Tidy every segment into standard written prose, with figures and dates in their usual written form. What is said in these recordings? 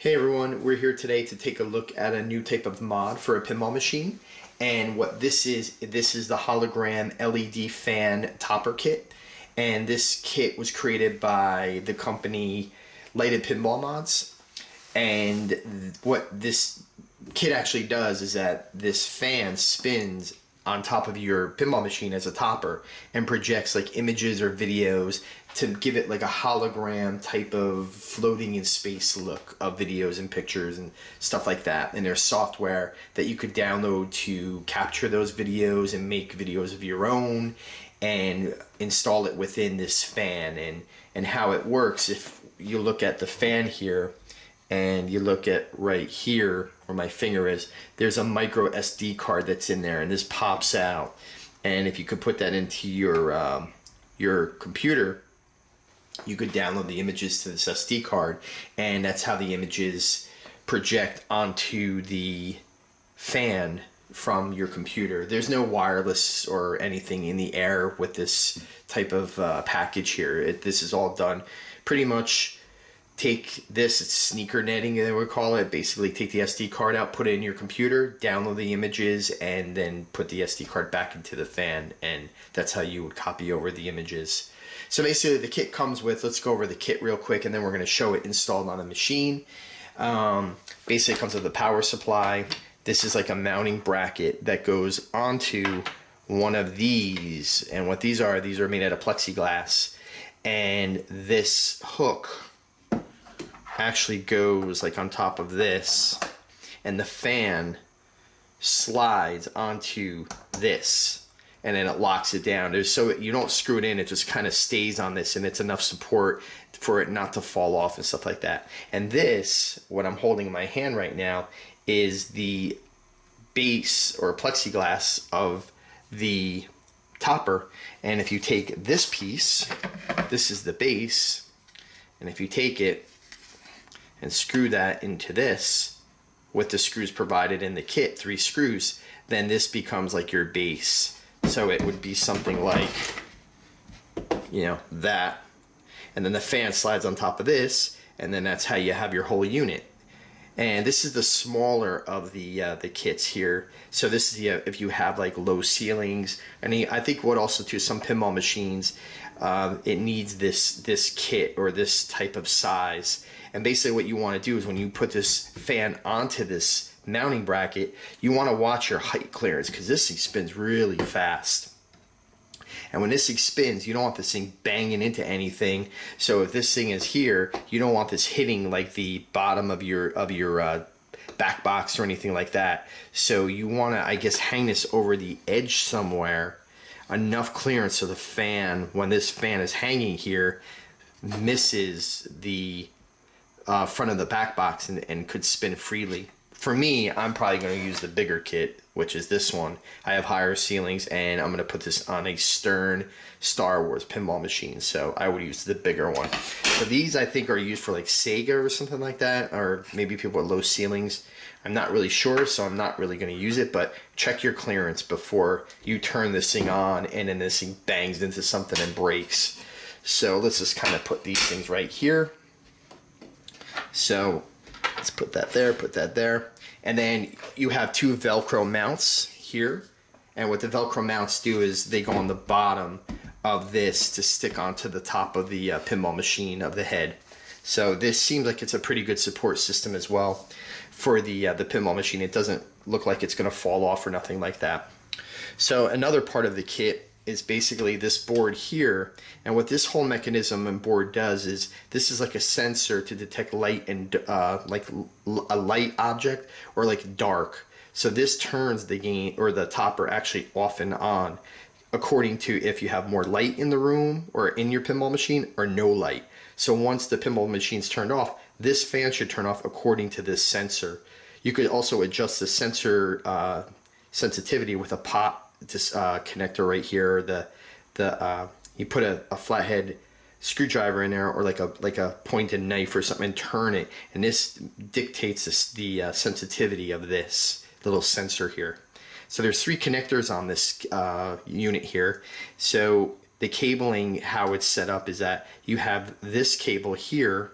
Hey everyone, we're here today to take a look at a new type of mod for a pinball machine. And what this is the hologram LED fan topper kit. And this kit was created by the company Lighted Pinball Mods. And what this kit actually does is that this fan spins on top of your pinball machine as a topper and projects like images or videos to give it like a hologram type of floating in space look of videos and pictures and stuff like that. And there's software that you could download to capture those videos and make videos of your own and install it within this fan. And how it works, if you look at the fan here and you look at right here where my finger is, there's a micro SD card that's in there, and this pops out. And if you could put that into your computer, you could download the images to this SD card, and that's how the images project onto the fan from your computer. There's no wireless or anything in the air with this type of package here. This is all done pretty much. Take this, it's sneaker netting they would call it. Basically take the SD card out, put it in your computer, download the images, and then put the SD card back into the fan, and that's how you would copy over the images. So basically the kit comes with, let's go over the kit real quick, and then we're going to show it installed on a machine. Basically it comes with a power supply. This is like a mounting bracket that goes onto one of these, and what these are made out of plexiglass, and this hook actually goes like on top of this, and the fan slides onto this, and then it locks it down. So you don't screw it in, it just kind of stays on this, and it's enough support for it not to fall off and stuff like that. And this, what I'm holding in my hand right now, is the base or plexiglass of the topper. And if you take this piece, this is the base, and if you take it and screw that into this with the screws provided in the kit, 3 screws, then this becomes like your base. So it would be something like, you know, that, and then the fan slides on top of this, and then that's how you have your whole unit. And this is the smaller of the kits here. So this is the if you have like low ceilings, and I think what also too, some pinball machines, it needs this kit or this type of size. And basically what you want to do is when you put this fan onto this mounting bracket, you want to watch your height clearance, because this thing spins really fast. And when this thing spins, you don't want this thing banging into anything. So if this thing is here, you don't want this hitting like the bottom of your back box or anything like that. So you want to, I guess, hang this over the edge somewhere, enough clearance so the fan, when this fan is hanging here, misses the front of the back box and could spin freely. For me, I'm probably going to use the bigger kit, which is this one. I have higher ceilings, and I'm going to put this on a Stern Star Wars pinball machine, so I would use the bigger one. So these, I think, are used for like Sega or something like that, or maybe people with low ceilings. I'm not really sure, so I'm not really going to use it, but check your clearance before you turn this thing on and then this thing bangs into something and breaks. So let's just kind of put these things right here. So let's put that there, and then you have 2 Velcro mounts here, and what the Velcro mounts do is they go on the bottom of this to stick onto the top of the pinball machine of the head. So this seems like it's a pretty good support system as well for the pinball machine. It doesn't look like it's going to fall off or nothing like that. So another part of the kit is basically this board here, and what this whole mechanism and board does is this is like a sensor to detect light and like a light object or like dark. So this turns the gain or the topper actually off and on according to if you have more light in the room or in your pinball machine or no light. So once the pinball machine's turned off, this fan should turn off according to this sensor. You could also adjust the sensor sensitivity with a pot connector right here. You put a flathead screwdriver in there, or like a pointed knife or something, and turn it, and this dictates the sensitivity of this little sensor here. So there's 3 connectors on this unit here. So the cabling, how it's set up is that you have this cable here,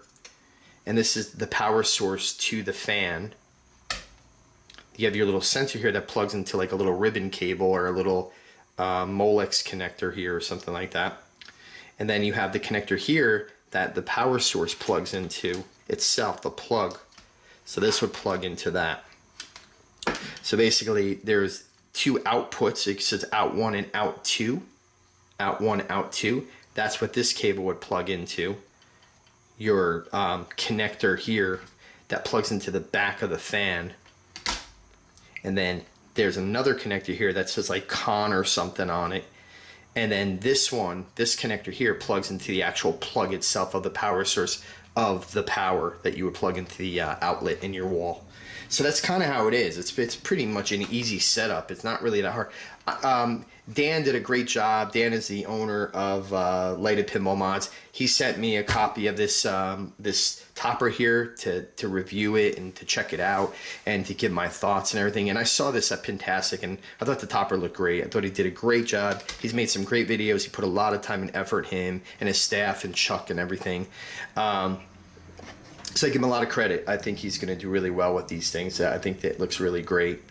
and this is the power source to the fan. You have your little sensor here that plugs into like a little ribbon cable or a little Molex connector here or something like that. And then you have the connector here that the power source plugs into itself, the plug. So this would plug into that. So basically there's two outputs. It says out 1 and out 2. Out 1, out 2. That's what this cable would plug into. Your connector here that plugs into the back of the fan. And then there's another connector here that says like con or something on it. And then this one, this connector here, plugs into the actual plug itself of the power source of the power that you would plug into the outlet in your wall. So that's kind of how it is. It's pretty much an easy setup. It's not really that hard. Dan did a great job. Dan is the owner of Lighted Pinball Mods. He sent me a copy of this this topper here to review it and to check it out and to give my thoughts and everything. And I saw this at Pintastic and I thought the topper looked great. I thought he did a great job. He's made some great videos. He put a lot of time and effort, him and his staff and Chuck and everything. So I give him a lot of credit. I think he's going to do really well with these things. I think that looks really great.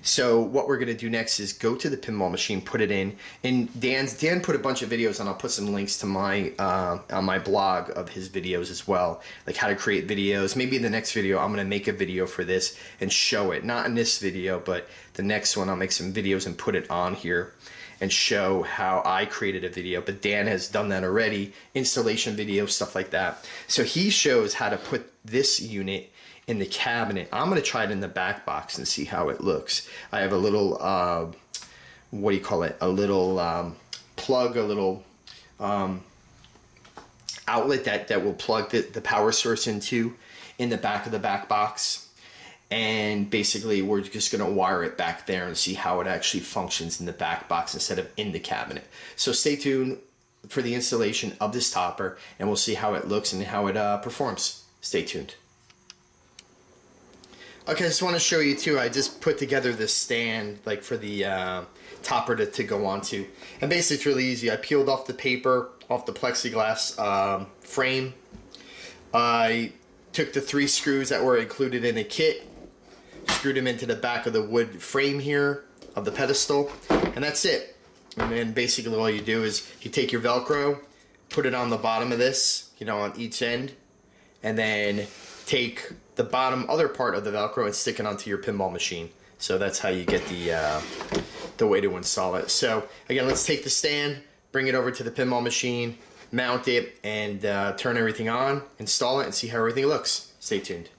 So what we're going to do next is go to the pinball machine, put it in, and Dan put a bunch of videos, and I'll put some links to my on my blog of his videos as well, like how to create videos. Maybe in the next video I'm going to make a video for this and show it. Not in this video, but the next one I'll make some videos and put it on here and show how I created a video. But Dan has done that already, installation video, stuff like that. So he shows how to put this unit in the cabinet. I'm gonna try it in the back box and see how it looks. I have a little, what do you call it? A little plug, a little outlet that will plug the power source into in the back of the back box. And basically we're just gonna wire it back there and see how it actually functions in the back box instead of in the cabinet. So stay tuned for the installation of this topper and we'll see how it looks and how it performs. Stay tuned. Okay, I just want to show you too, I just put together this stand like for the topper to go onto. And basically it's really easy. I peeled off the paper off the plexiglass frame. I took the 3 screws that were included in the kit, screwed them into the back of the wood frame here of the pedestal, and that's it. And then basically all you do is you take your Velcro, put it on the bottom of this, you know, on each end, and then take the bottom other part of the Velcro and stick it onto your pinball machine. So that's how you get the way to install it. So again, let's take the stand, bring it over to the pinball machine, mount it, and turn everything on, install it, and see how everything looks. Stay tuned.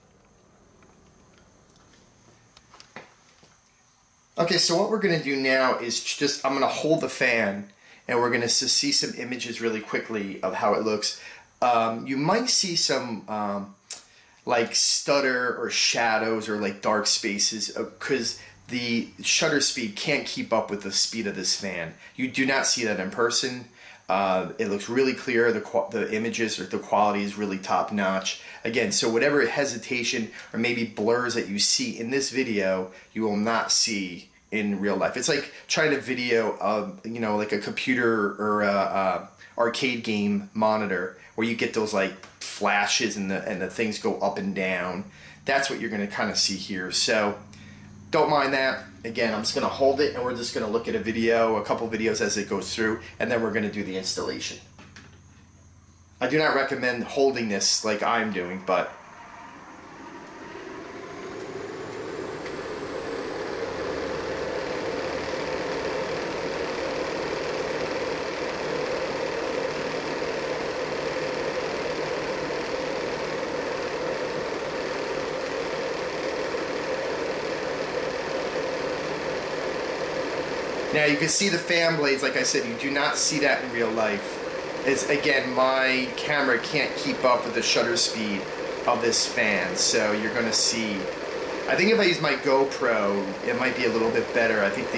Okay, so what we're going to do now is just, I'm going to hold the fan, and we're going to see some images really quickly of how it looks. You might see some like stutter or shadows or like dark spaces because the shutter speed can't keep up with the speed of this fan. You do not see that in person. It looks really clear. The images or the quality is really top notch. Again, so whatever hesitation or maybe blurs that you see in this video, you will not see in real life. It's like trying to video, you know, like a computer or a arcade game monitor where you get those like flashes and the things go up and down. That's what you're going to kind of see here. So don't mind that. Again, I'm just going to hold it and we're just going to look at a couple videos as it goes through, and then we're going to do the installation. I do not recommend holding this like I'm doing, but now you can see the fan blades. Like I said, you do not see that in real life. It's, again, my camera can't keep up with the shutter speed of this fan, so you're going to see. I think if I use my GoPro, it might be a little bit better. I think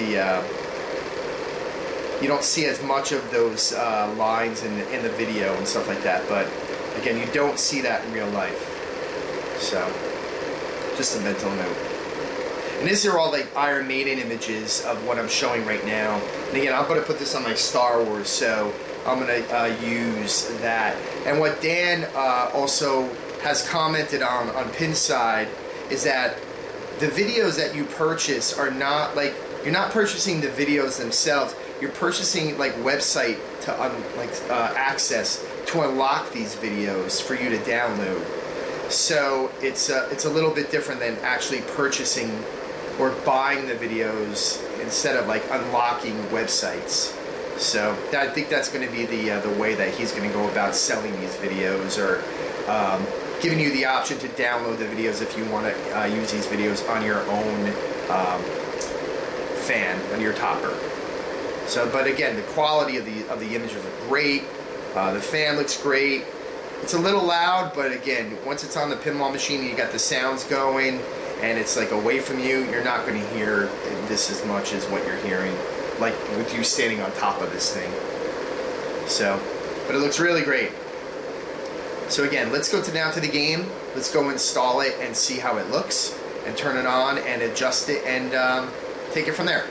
you don't see as much of those lines in the video and stuff like that, but again, you don't see that in real life. So, just a mental note. And these are all like Iron Maiden images of what I'm showing right now. And again, I'm going to put this on my Star Wars, so I'm going to use that. And what Dan also has commented on Pinside is that the videos that you purchase are not like, you're not purchasing the videos themselves. You're purchasing like website to access to unlock these videos for you to download. So it's a little bit different than actually purchasing or buying the videos instead of like unlocking websites. So I think that's going to be the way that he's going to go about selling these videos, or giving you the option to download the videos if you want to use these videos on your own fan, on your topper. So, but again, the quality of the images are great. The fan looks great. It's a little loud, but again, once it's on the pinball machine and you got the sounds going and it's like away from you, you're not going to hear this as much as what you're hearing, like with you standing on top of this thing. So, but it looks really great. So again, let's go down to the game. Let's go install it and see how it looks, and turn it on and adjust it, and take it from there.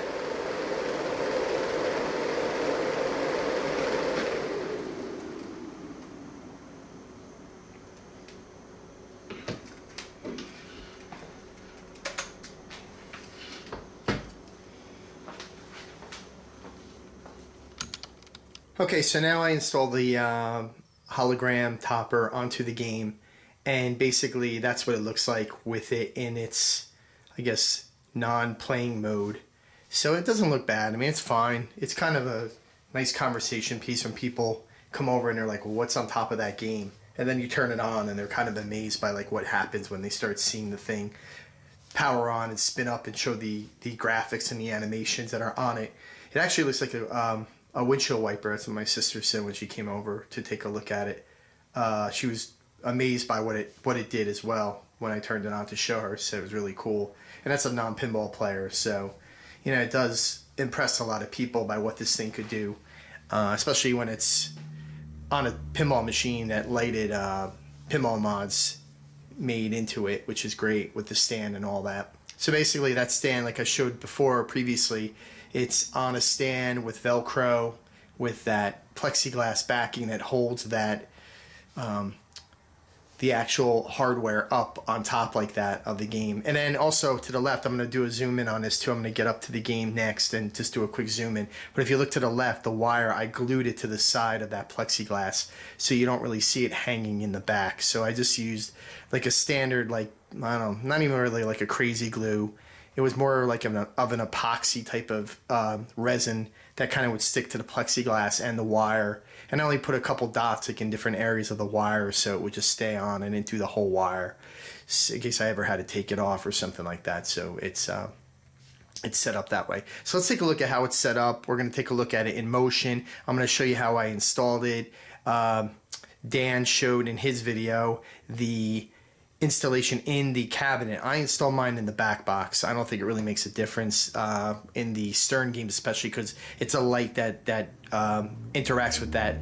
Okay, so now I installed the hologram topper onto the game, and basically that's what it looks like with it in its, I guess, non-playing mode. So it doesn't look bad. I mean, it's fine. It's kind of a nice conversation piece when people come over and they're like, well, what's on top of that game? And then you turn it on and they're kind of amazed by like what happens when they start seeing the thing power on and spin up and show the graphics and the animations that are on it. It actually looks like a windshield wiper. That's what my sister said when she came over to take a look at it. She was amazed by what it did as well when I turned it on to show her. So it was really cool. And that's a non-pinball player, so you know, it does impress a lot of people by what this thing could do, especially when it's on a pinball machine that lighted pinball mods made into it, which is great with the stand and all that. So basically that stand, like I showed before previously, it's on a stand with Velcro, with that plexiglass backing that holds that the actual hardware up on top like that of the game. And then also to the left, I'm going to do a zoom in on this too. I'm going to get up to the game next and just do a quick zoom in. But if you look to the left, the wire, I glued it to the side of that plexiglass so you don't really see it hanging in the back. So I just used like a standard, like, I don't know, not even really like a crazy glue. It was more like of an epoxy type of resin that kind of would stick to the plexiglass and the wire. And I only put a couple dots like in different areas of the wire so it would just stay on and into the whole wire in case I ever had to take it off or something like that. So it's set up that way. So let's take a look at how it's set up. We're going to take a look at it in motion. I'm going to show you how I installed it. Dan showed in his video the installation in the cabinet. I installed mine in the back box. I don't think it really makes a difference in the Stern games, especially because it's a light that interacts with that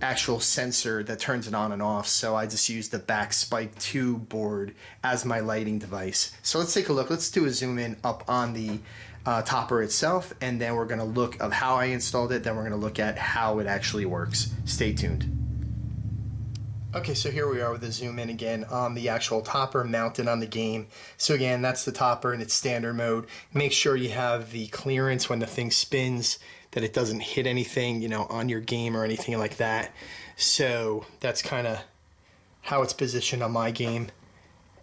actual sensor that turns it on and off. So I just used the back Spike 2 board as my lighting device. So let's take a look. Let's do a zoom in up on the topper itself, and then we're going to look at how I installed it. Then we're going to look at how it actually works. Stay tuned. Okay, so here we are with the zoom in again on the actual topper mounted on the game. So again, that's the topper in its standard mode. Make sure you have the clearance when the thing spins, that it doesn't hit anything, you know, on your game or anything like that. So that's kind of how it's positioned on my game.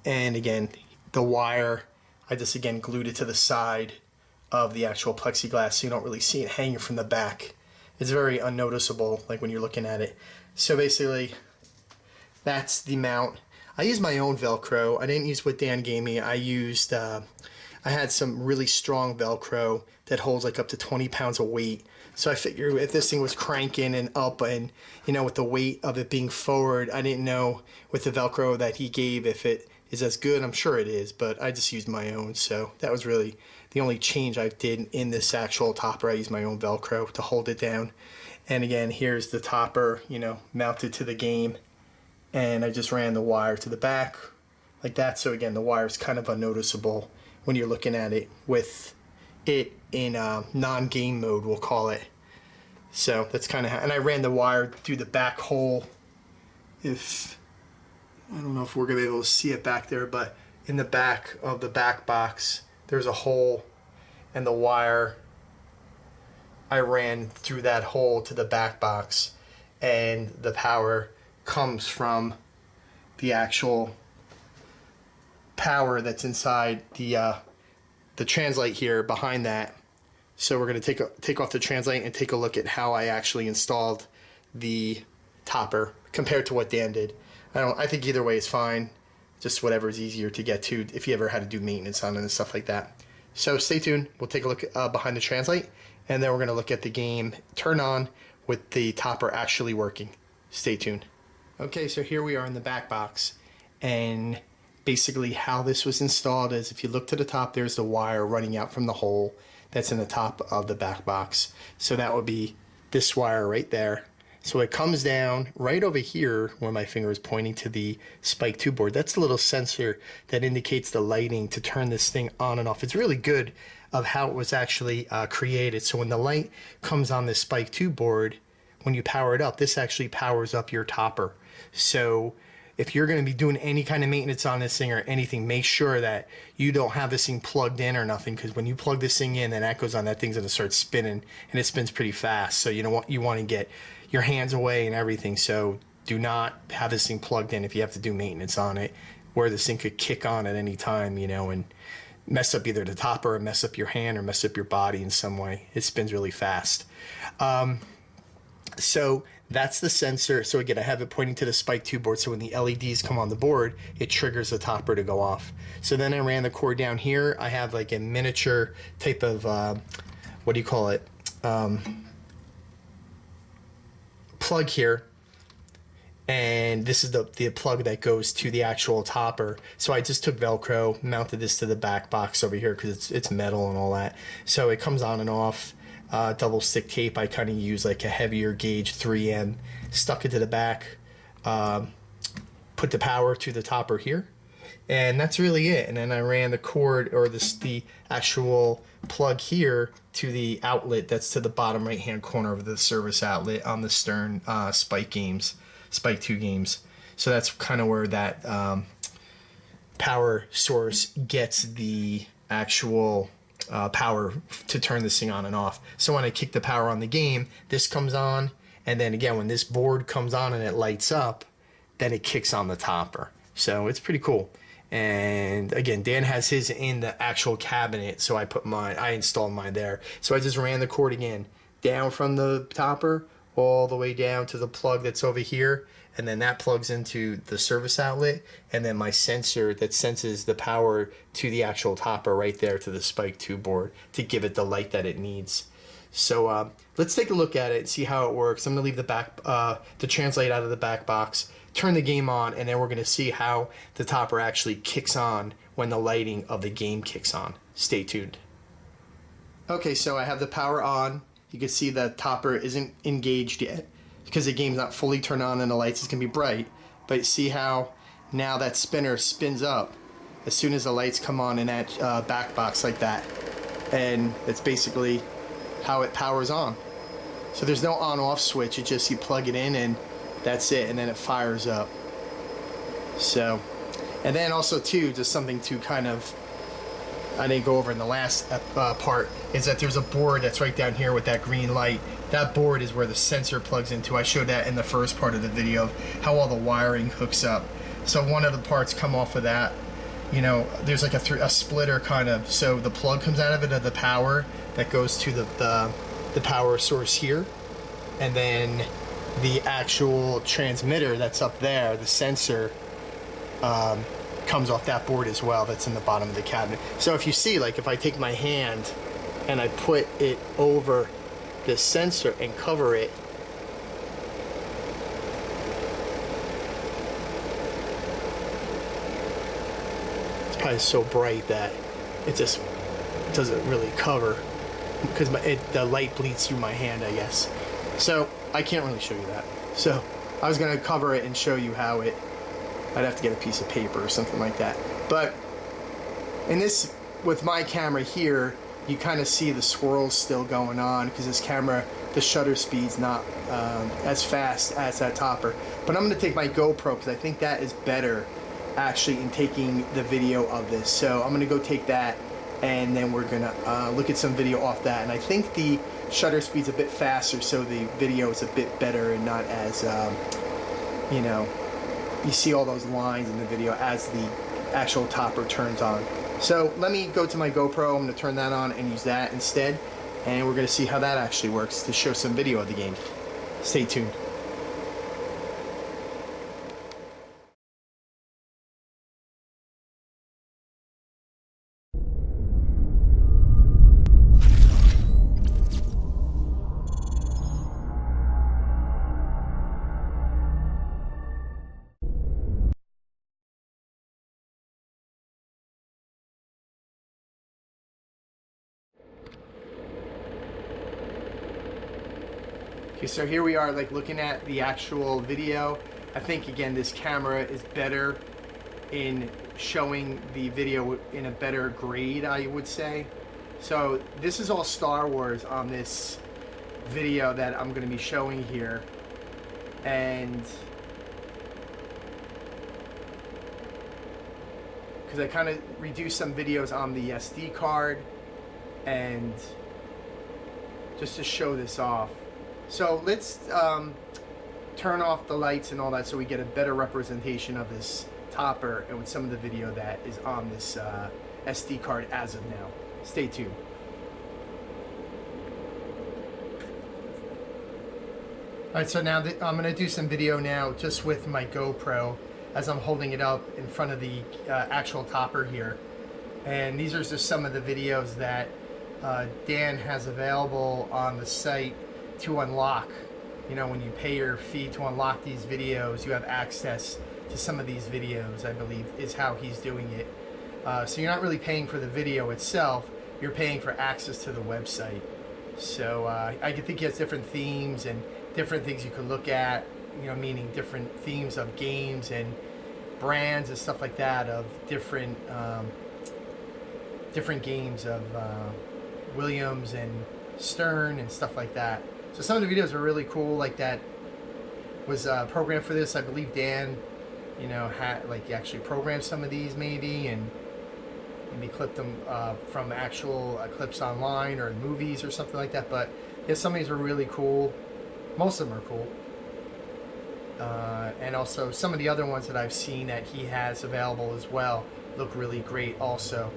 And again, the wire, I just again glued it to the side of the actual plexiglass so you don't really see it hanging from the back. It's very unnoticeable, like when you're looking at it. So basically, that's the mount. I used my own Velcro. I didn't use what Dan gave me. I used, I had some really strong Velcro that holds like up to 20 pounds of weight. So I figured if this thing was cranking and up and, you know, with the weight of it being forward, I didn't know with the Velcro that he gave if it is as good. I'm sure it is, but I just used my own. So that was really the only change I did in this actual topper. I used my own Velcro to hold it down. And again, here's the topper, you know, mounted to the game. And I just ran the wire to the back like that. So again, the wire is kind of unnoticeable when you're looking at it with it in non-game mode, we'll call it. So that's kind of how, and I ran the wire through the back hole. If I don't know if we're gonna be able to see it back there, but in the back of the back box, there's a hole, and the wire, I ran through that hole to the back box, and the power comes from the actual power that's inside the translate here behind that. So we're going to take off the translate and take a look at how I actually installed the topper compared to what Dan did. I think either way is fine. Just whatever is easier to get to if you ever had to do maintenance on it and stuff like that. So stay tuned. We'll take a look behind the translate, and then we're going to look at the game turn on with the topper actually working. Stay tuned. Okay, so here we are in the back box, and basically how this was installed is if you look to the top, there's the wire running out from the hole that's in the top of the back box. So that would be this wire right there. So it comes down right over here where my finger is pointing to the Spike 2 board. That's the little sensor that indicates the lighting to turn this thing on and off. It's really good of how it was actually created. So when the light comes on this Spike 2 board, when you power it up, this actually powers up your topper. So if you're going to be doing any kind of maintenance on this thing or anything, make sure that you don't have this thing plugged in or nothing, because when you plug this thing in and that goes on, that thing's going to start spinning, and it spins pretty fast. So you want to get your hands away and everything. So do not have this thing plugged in if you have to do maintenance on it, where this thing could kick on at any time, and mess up either the topper or mess up your hand or mess up your body in some way. It spins really fast. So that's the sensor. So again, I have it pointing to the Spike 2 board. So when the LEDs come on the board, it triggers the topper to go off. So then I ran the cord down here. I have like a miniature type of, what do you call it? Plug here. And this is the plug that goes to the actual topper. So I just took Velcro, mounted this to the back box over here because it's metal and all that. So it comes on and off. Double stick tape, I kind of use like a heavier gauge 3M, stuck it to the back, put the power to the topper here, and that's really it. And then I ran the cord, or the actual plug here, to the outlet that's to the bottom right hand corner of the service outlet on the Stern Spike 2 games. So that's kind of where that power source gets the actual power to turn this thing on and off. So when I kick the power on the game, this comes on, and then again when this board comes on and it lights up, then it kicks on the topper. So it's pretty cool. And again, Dan has his in the actual cabinet, so I installed mine there. So I just ran the cord again down from the topper all the way down to the plug that's over here, and then that plugs into the service outlet, and then my sensor that senses the power to the actual topper right there to the Spike 2 board to give it the light that it needs. So let's take a look at it and see how it works. I'm going to leave the translate out of the back box, turn the game on, and then we're going to see how the topper actually kicks on when the lighting of the game kicks on. Stay tuned. Okay, so I have the power on. You can see the topper isn't engaged yet because the game's not fully turned on and the lights is going to be bright. But see how now that spinner spins up as soon as the lights come on in that back box like that. And it's basically how it powers on. So there's no on-off switch. It's just you plug it in and that's it. And then it fires up. So, and then also too, just something to kind of, I didn't go over in the last part, is that there's a board that's right down here with that green light. That board is where the sensor plugs into. I showed that in the first part of the video of how all the wiring hooks up. So one of the parts come off of that. There's like a splitter kind of, so the plug comes out of it, of the power that goes to the power source here, and then the actual transmitter that's up there, the sensor, comes off that board as well. That's in the bottom of the cabinet. So if you see, like if I take my hand and I put it over this sensor and cover it, it's probably so bright that it just doesn't really cover because the light bleeds through my hand, I guess. So I can't really show you that. So I was going to cover it and show you how it, I'd have to get a piece of paper or something like that. But in this, with my camera here, you kind of see the swirls still going on because this camera, the shutter speed's not as fast as that topper. But I'm going to take my GoPro because I think that is better actually in taking the video of this. So I'm going to go take that, and then we're going to look at some video off that. And I think the shutter speed's a bit faster, so the video is a bit better and not as, you know, you see all those lines in the video as the actual topper turns on. So let me go to my GoPro. I'm going to turn that on and use that instead, and we're going to see how that actually works to show some video of the game. Stay tuned. Okay, so here we are, like looking at the actual video. I think again this camera is better in showing the video in a better grade, I would say. So this is all Star Wars on this video that I'm going to be showing here, and because I kind of reduced some videos on the SD card and just to show this off. So let's turn off the lights and all that so we get a better representation of this topper and with some of the video that is on this SD card as of now. Stay tuned. Alright, so now I'm going to do some video now just with my GoPro as I'm holding it up in front of the actual topper here. And these are just some of the videos that Dan has available on the site to unlock. You know, when you pay your fee to unlock these videos, you have access to some of these videos, I believe, is how he's doing it. So you're not really paying for the video itself, you're paying for access to the website. So I think he has different themes and different things you could look at, you know, meaning different themes of games and brands and stuff like that of different different games of Williams and Stern and stuff like that. So some of the videos are really cool, like that was programmed for this. I believe Dan, you know, had like actually programmed some of these maybe, and maybe clipped them from actual clips online or movies or something like that. But yeah, some of these are really cool. Most of them are cool. And also some of the other ones that I've seen that he has available as well look really great also.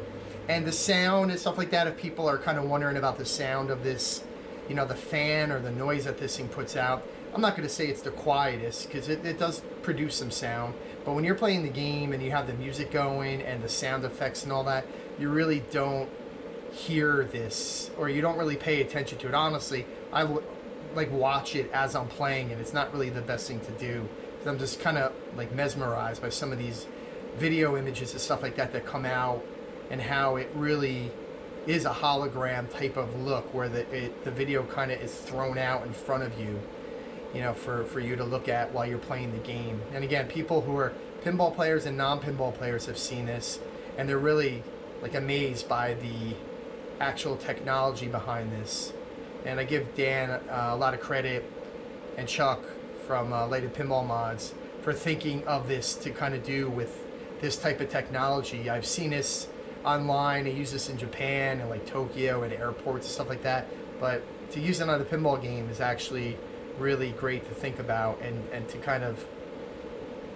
And the sound and stuff like that, if people are kind of wondering about the sound of this, you know, the fan or the noise that this thing puts out, I'm not going to say it's the quietest because it does produce some sound. But when you're playing the game and you have the music going and the sound effects and all that, you really don't hear this, or you don't really pay attention to it. Honestly, I like watch it as I'm playing, and it's not really the best thing to do. I'm just kind of like mesmerized by some of these video images and stuff like that that come out, and how it really is a hologram type of look where the video kind of is thrown out in front of you, you know, for you to look at while you're playing the game. And again, people who are pinball players and non-pinball players have seen this, and they're really like amazed by the actual technology behind this. And I give Dan a lot of credit, and Chuck from Lighted Pinball Mods, for thinking of this to kind of do with this type of technology. I've seen this online. They use this in Japan and like Tokyo and airports and stuff like that. But to use it on a pinball game is actually really great to think about, and to kind of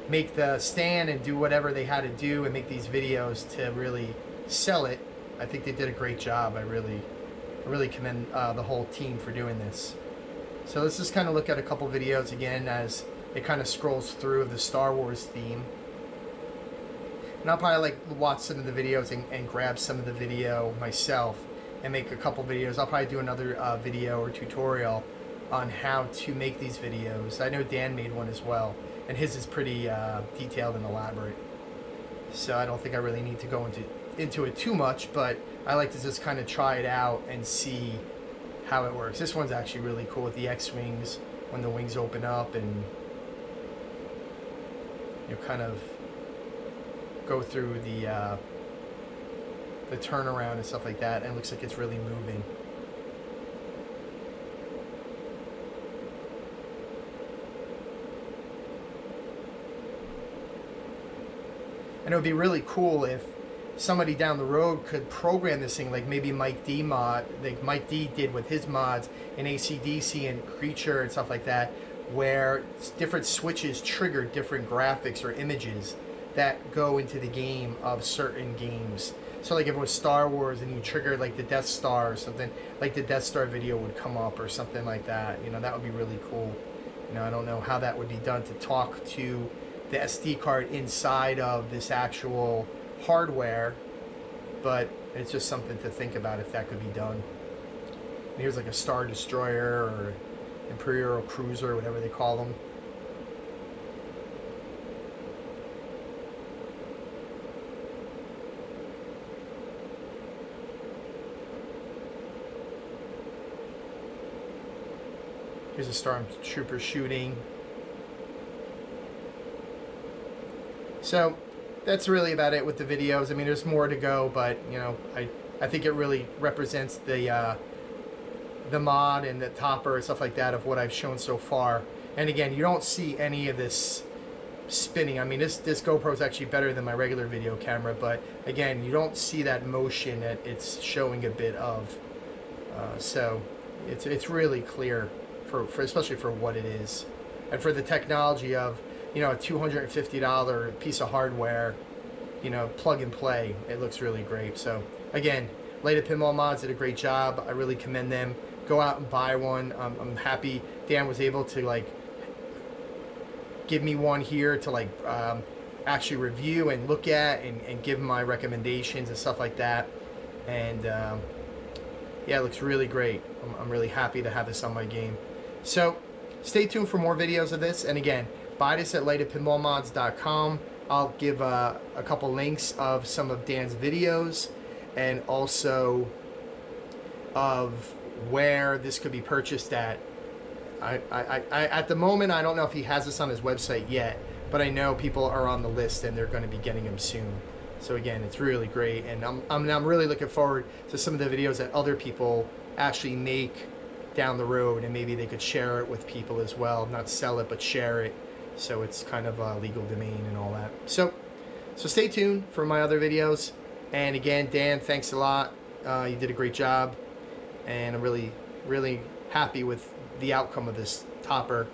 make the stand and do whatever they had to do and make these videos to really sell it. I think they did a great job. I really commend the whole team for doing this. So let's just kind of look at a couple videos again as it kind of scrolls through the Star Wars theme. And I'll probably like watch some of the videos and grab some of the video myself and make a couple videos. I'll probably do another video or tutorial on how to make these videos. I know Dan made one as well, and his is pretty detailed and elaborate. So I don't think I really need to go into it too much, but I like to just kind of try it out and see how it works. This one's actually really cool with the X-Wings when the wings open up and you kind of go through the the turnaround and stuff like that, and it looks like it's really moving. And it would be really cool if somebody down the road could program this thing, like maybe Mike D mod, like Mike D did with his mods in AC/DC and Creature and stuff like that, where different switches trigger different graphics or images that go into the game of certain games. So like if it was Star Wars and you triggered like the Death Star or something, like the Death Star video would come up or something like that. You know, that would be really cool. You know, I don't know how that would be done to talk to the SD card inside of this actual hardware, but it's just something to think about if that could be done. And here's like a Star Destroyer or Imperial Cruiser, whatever they call them. Here's a Stormtrooper shooting. So that's really about it with the videos. I mean, there's more to go, but you know, I think it really represents the mod and the topper and stuff like that of what I've shown so far. And again, you don't see any of this spinning. I mean, this GoPro is actually better than my regular video camera, but again, you don't see that motion that it's showing a bit of. So it's really clear for especially for what it is, and for the technology of, you know, a $250 piece of hardware, you know, plug and play. It looks really great. So again, Leda Pinball Mods did a great job. I really commend them. Go out and buy one. I'm happy Dan was able to like give me one here to like actually review and look at and give my recommendations and stuff like that. And yeah, it looks really great. I'm really happy to have this on my game. So stay tuned for more videos of this. And again, buy this at LedaPinballMods.com. I'll give a couple links of some of Dan's videos and also of where this could be purchased at. I at the moment, I don't know if he has this on his website yet, but I know people are on the list and they're going to be getting them soon. So again, it's really great, and I'm really looking forward to some of the videos that other people actually make down the road, and maybe they could share it with people as well. Not sell it, but share it, so it's kind of a legal domain and all that. So stay tuned for my other videos. And again, Dan, thanks a lot. You did a great job, and I'm really happy with the outcome of this topper.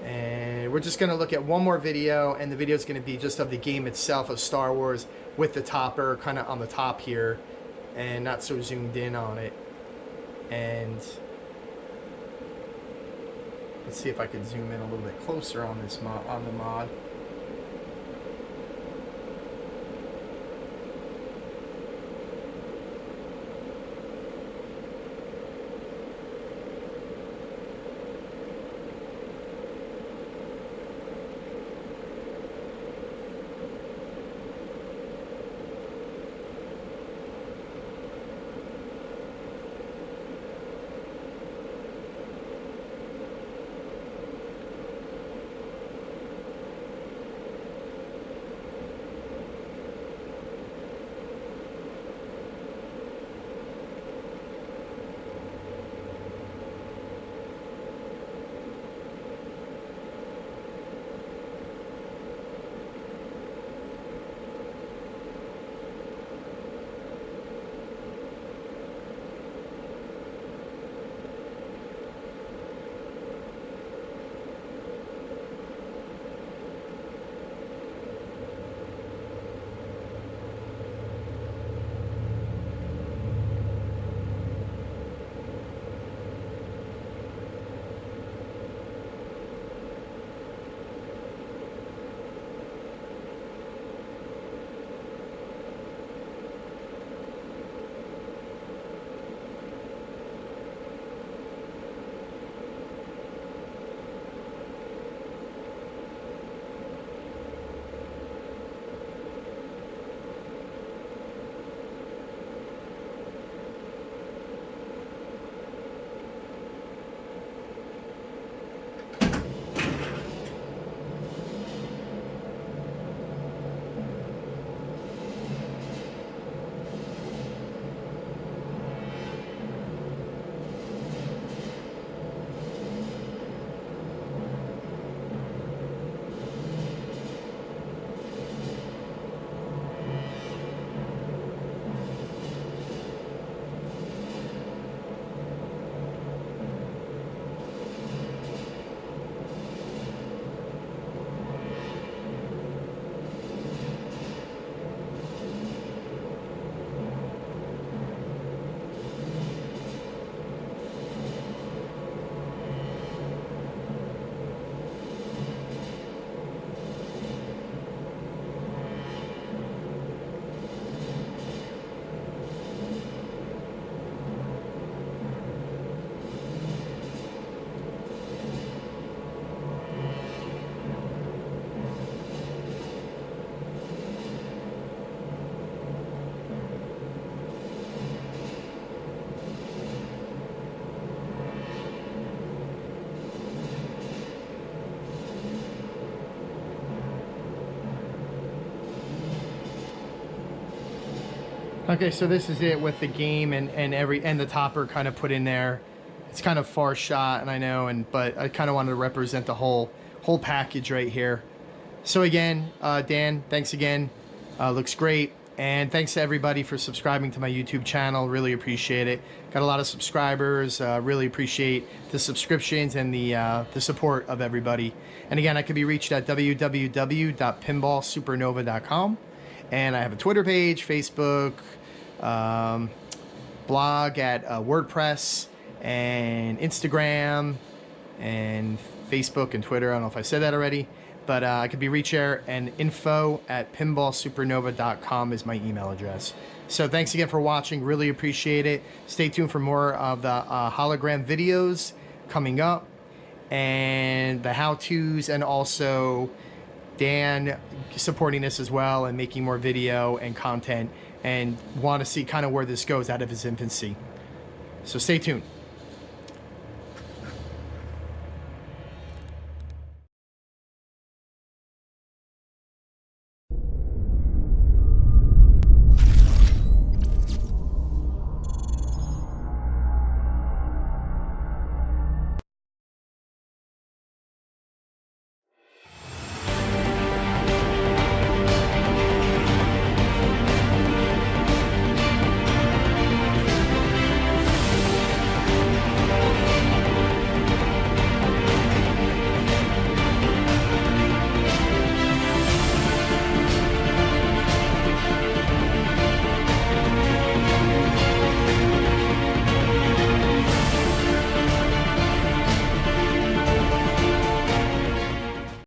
And we're just going to look at one more video, and the video is going to be just of the game itself of Star Wars with the topper kind of on the top here and not so zoomed in on it. And let's see if I could zoom in a little bit closer on this on the mod. Okay, so this is it with the game and the topper kind of put in there. It's kind of far shot, and I know, but I kind of wanted to represent the whole package right here. So again, Dan, thanks again. Looks great. And thanks to everybody for subscribing to my YouTube channel. Really appreciate it. Got a lot of subscribers. Really appreciate the subscriptions and the support of everybody. And again, I can be reached at www.pinballsupernova.com. And I have a Twitter page, Facebook, blog at WordPress, and Instagram, and Facebook and Twitter. I don't know if I said that already. But I could be reached there, and info@pinballsupernova.com is my email address. So thanks again for watching. Really appreciate it. Stay tuned for more of the hologram videos coming up, and the how-tos, and also Dan supporting this as well and making more video and content, and want to see kind of where this goes out of its infancy. So stay tuned.